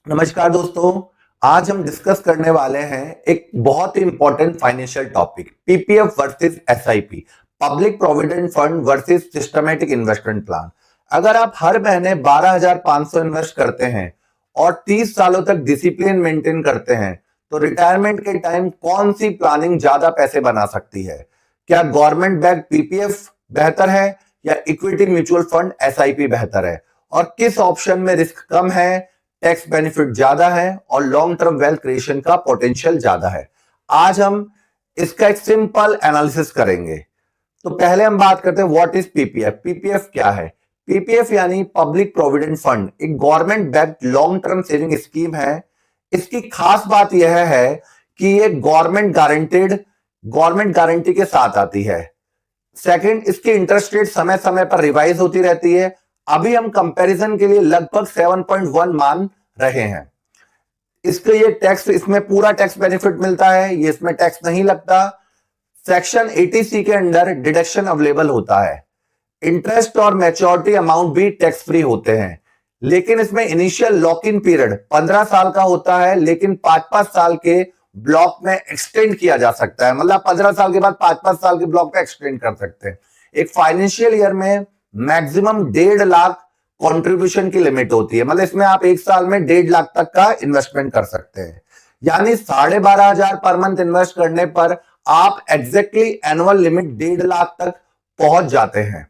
नमस्कार दोस्तों। आज हम डिस्कस करने वाले हैं एक बहुत ही important financial topic, PPF versus SIP, public provident fund versus systematic investment plan. अगर आप हर महीने 12,500 इन्वेस्ट करते हैं और 30 सालों तक डिसिप्लिन मेंटेन करते हैं तो रिटायरमेंट के टाइम कौन सी प्लानिंग ज्यादा पैसे बना सकती है? क्या गवर्नमेंट बैक्ड पीपीएफ बेहतर है या इक्विटी म्यूचुअल फंड एसआईपी बेहतर है? और किस ऑप्शन में रिस्क कम है, टैक्स बेनिफिट ज्यादा है और लॉन्ग टर्म वेल्थ क्रिएशन का पोटेंशियल ज्यादा है? आज हम इसका एक सिंपल एनालिसिस करेंगे। तो पहले हम बात करते हैं व्हाट इज पीपीएफ। पीपीएफ क्या है? पीपीएफ यानी पब्लिक प्रोविडेंट फंड एक government backed long term saving scheme है। इसकी खास बात यह है कि ये गवर्नमेंट गारंटी के साथ आती है। सेकंड, इसकी इंटरेस्ट रेट समय समय पर रिवाइज होती रहती है। अभी हम कंपैरिजन के लिए लगभग 7.1 मान रहे हैं। इसके ये टैक्स, इसमें पूरा टैक्स बेनिफिट मिलता है, ये इसमें टैक्स नहीं लगता। सेक्शन 80C के अंडर डिडक्शन अवेलेबल होता है। इंटरेस्ट और मैच्योरिटी अमाउंट भी टैक्स फ्री होते हैं, लेकिन इसमें इनिशियल लॉक इन पीरियड 15 साल का होता है, लेकिन 5-5 साल के ब्लॉक में एक्सटेंड किया जा सकता है। मतलब 15 साल के बाद 5-5 साल के ब्लॉक में एक्सटेंड कर सकते हैं। एक फाइनेंशियल ईयर में मैक्सिमम 1.5 लाख कंट्रीब्यूशन की लिमिट होती है। मतलब इसमें आप एक साल में 1.5 लाख तक का इन्वेस्टमेंट कर सकते हैं। यानी 12,500 पर मंथ इन्वेस्ट करने पर आप एग्जैक्टली एनुअल लिमिट 1.5 लाख तक पहुंच जाते हैं।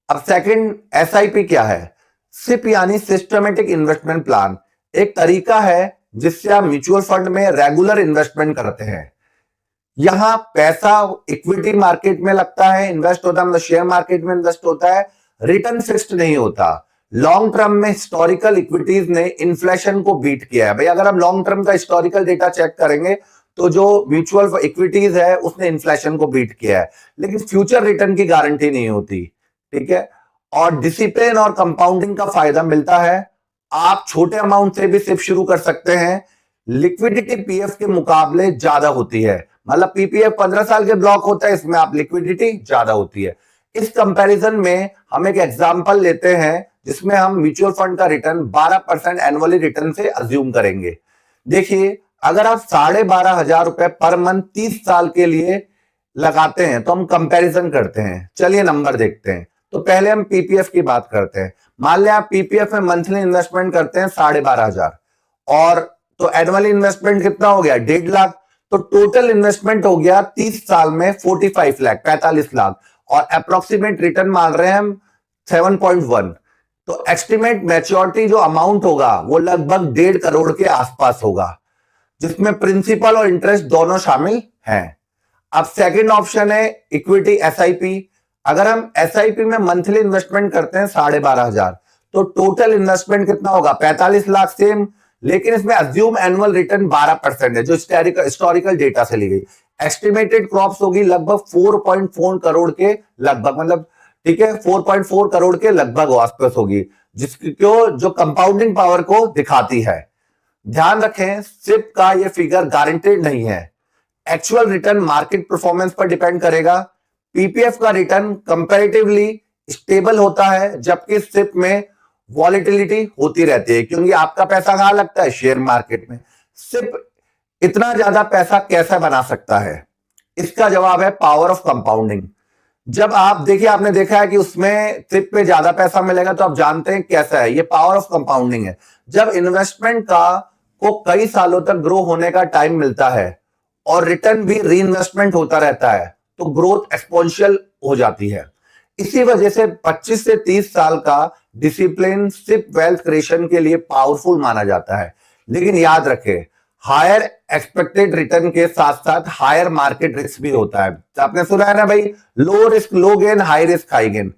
अब सेकंड, एसआईपी क्या है? सिप यानी सिस्टमेटिक इन्वेस्टमेंट प्लान एक तरीका है जिससे आप म्यूचुअल फंड में रेगुलर इन्वेस्टमेंट करते हैं। यहां पैसा इक्विटी मार्केट में लगता है, इन्वेस्ट होता है, मतलब शेयर मार्केट में इन्वेस्ट होता है। रिटर्न फिक्स्ड नहीं होता। लॉन्ग टर्म में हिस्टोरिकल इक्विटीज ने इन्फ्लेशन को बीट किया है। भाई अगर हम लॉन्ग टर्म का हिस्टोरिकल डेटा चेक करेंगे तो जो म्यूचुअल इक्विटीज है उसने इन्फ्लेशन को बीट किया है, लेकिन फ्यूचर रिटर्न की गारंटी नहीं होती। ठीक है। और डिसिप्लिन और कंपाउंडिंग का फायदा मिलता है। आप छोटे अमाउंट से भी सिर्फ शुरू कर सकते हैं। लिक्विडिटी पीएफ के मुकाबले ज्यादा होती है। मतलब पीपीएफ 15 साल के ब्लॉक होता है, इसमें आप लिक्विडिटी ज्यादा होती है। इस कंपैरिजन में हम एक एग्जांपल लेते हैं जिसमें हम म्यूचुअल फंड का रिटर्न 12% एनुअली रिटर्न से अज्यूम करेंगे। देखिए, अगर आप 12,500 रुपए पर मंथ 30 साल के लिए लगाते हैं तो हम कंपैरिजन करते हैं। चलिए नंबर देखते हैं। तो पहले हम पीपीएफ की बात करते हैं। मान लें आप पीपीएफ में मंथली इन्वेस्टमेंट करते हैं 12,500 और तो एनुअली इन्वेस्टमेंट कितना हो गया? 1.5 लाख। तो टोटल इन्वेस्टमेंट हो गया 30 साल में 45 लाख, 45 लाख, और अप्रोक्सीमेट रिटर्न मान रहे हैं हम 7.1। तो एस्टिमेट मैच्योरिटी जो अमाउंट होगा वो लगभग 1.5 करोड़ के आसपास होगा, जिसमें प्रिंसिपल और इंटरेस्ट दोनों शामिल हैं। अब सेकंड ऑप्शन है इक्विटी एसआईपी। अगर हम एसआईपी में मंथली इन्वेस्टमेंट करते हैं 12,500 तो टोटल इन्वेस्टमेंट कितना होगा? 45 लाख सेम, लेकिन इसमें अज्यूम एनुअल रिटर्न 12% है जो हिस्टोरिकल डेटा से ली गई। एस्टिमेटेड क्रॉप्स होगी लगभग 4.4 करोड़ के लगभग, मतलब ठीक है 4.4 करोड़ के लगभग आसपास होगी, जिसकी जो कंपाउंडिंग पावर को दिखाती है। ध्यान रखें, सिप का ये फिगर गारंटेड नहीं है। एक्चुअल रिटर्न मार्केट परफॉर्मेंस पर डिपेंड करेगा। पीपीएफ का रिटर्न कंपैरेटिवली स्टेबल होता है, जबकि सिप में वॉलेटिलिटी होती रहती है, क्योंकि आपका पैसा कहां लगता है? शेयर मार्केट में। सिप इतना ज्यादा पैसा कैसे बना सकता है? इसका जवाब है पावर ऑफ कंपाउंडिंग। जब आप देखिए, आपने देखा है कि उसमें सिप पे ज्यादा पैसा मिलेगा, तो आप जानते हैं कैसा है, ये पावर ऑफ कंपाउंडिंग है। जब इन्वेस्टमेंट का को कई सालों तक ग्रो होने का टाइम मिलता है और रिटर्न भी री इन्वेस्टमेंट होता रहता है, तो ग्रोथ एक्सपोनेंशियल हो जाती है। इसी वजह से 25 से 30 साल का डिसिप्लिन सिप वेल्थ क्रिएशन के लिए पावरफुल माना जाता है। लेकिन याद रखें, हायर एक्सपेक्टेड रिटर्न के साथ साथ हायर मार्केट रिस्क भी होता है। तो आपने सुना है ना भाई, low risk low gain, high risk high gain.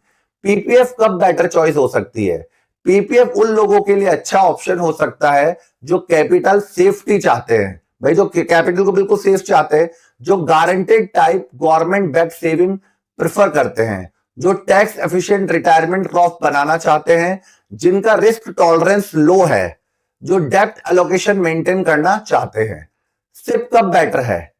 PPF कब बेटर चॉइस हो सकती है? पीपीएफ उन लोगों के लिए अच्छा ऑप्शन हो सकता है जो कैपिटल सेफ्टी चाहते हैं। भाई जो कैपिटल को बिल्कुल सेफ चाहते हैं, जो guaranteed type government backed saving prefer करते हैं, जो टैक्स एफिशिएंट रिटायरमेंट क्रॉप बनाना चाहते हैं, जिनका रिस्क टॉलरेंस लो है, जो डेप्थ एलोकेशन मेंटेन करना चाहते हैं। सिप कब बेटर है?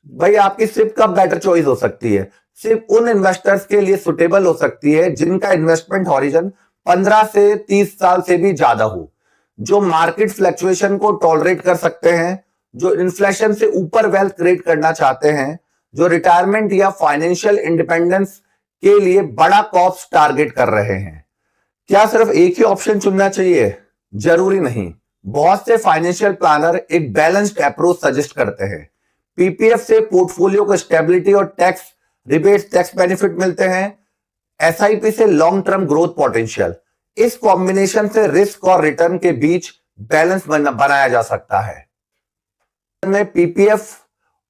भाई आपकी सिप कब बेटर चॉइस हो सकती है? सिर्फ उन इन्वेस्टर्स के लिए सुटेबल हो सकती है जिनका इन्वेस्टमेंट हॉरिजन 15 से 30 साल से भी ज्यादा हो, जो मार्केट फ्लक्चुएशन को टॉलरेट कर सकते हैं, जो इन्फ्लेशन से ऊपर वेल्थ क्रिएट करना चाहते हैं, जो रिटायरमेंट या फाइनेंशियल इंडिपेंडेंस के लिए बड़ा कॉस्ट टारगेट कर रहे हैं। क्या सिर्फ एक ही ऑप्शन चुनना चाहिए? जरूरी नहीं। बहुत से फाइनेंशियल प्लानर एक बैलेंस्ड अप्रोच सजेस्ट करते हैं। पीपीएफ से पोर्टफोलियो को स्टेबिलिटी और टैक्स रिबेट टैक्स बेनिफिट मिलते हैं। एसआईपी से लॉन्ग टर्म ग्रोथ पोटेंशियल। इस कॉम्बिनेशन से रिस्क और रिटर्न के बीच बैलेंस बनाया जा सकता है। में पीपीएफ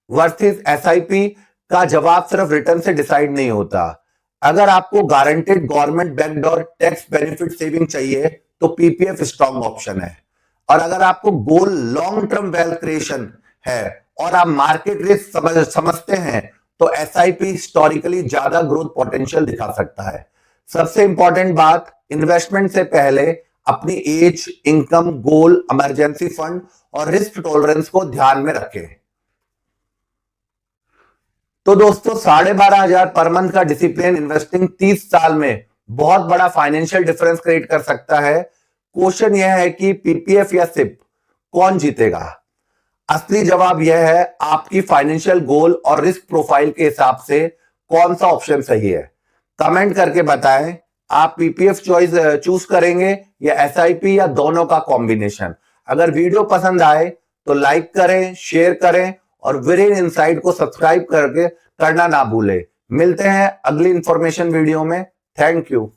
वर्सेस एसआईपी का जवाब सिर्फ रिटर्न से डिसाइड नहीं होता। अगर आपको गारंटेड गवर्नमेंट बैक्ड और टैक्स बेनिफिट सेविंग चाहिए तो पीपीएफ स्ट्रॉन्ग ऑप्शन है। और अगर आपको गोल लॉन्ग टर्म वेल्थ क्रिएशन है और आप मार्केट रिस्क समझते हैं तो एसआईपी हिस्टोरिकली ज्यादा ग्रोथ पोटेंशियल दिखा सकता है। सबसे इंपॉर्टेंट बात, इन्वेस्टमेंट से पहले अपनी एज, इनकम, गोल, इमरजेंसी फंड और रिस्क टॉलरेंस को ध्यान में रखें। तो दोस्तों 12,500 पर मंथ का डिसिप्लिन इन्वेस्टिंग 30 साल में बहुत बड़ा फाइनेंशियल डिफरेंस क्रिएट कर सकता है। क्वेश्चन यह है कि पीपीएफ या सिप कौन जीतेगा? असली जवाब यह है आपकी फाइनेंशियल गोल और रिस्क प्रोफाइल के हिसाब से कौन सा ऑप्शन सही है। कमेंट करके बताएं, आप पीपीएफ चॉइस चूज करेंगे या एसआईपी या दोनों का कॉम्बिनेशन। अगर वीडियो पसंद आए तो लाइक करें, शेयर करें और वीरेन इनसाइट को सब्सक्राइब करके करना ना भूलें। मिलते हैं अगली इंफॉर्मेशन वीडियो में। Thank you.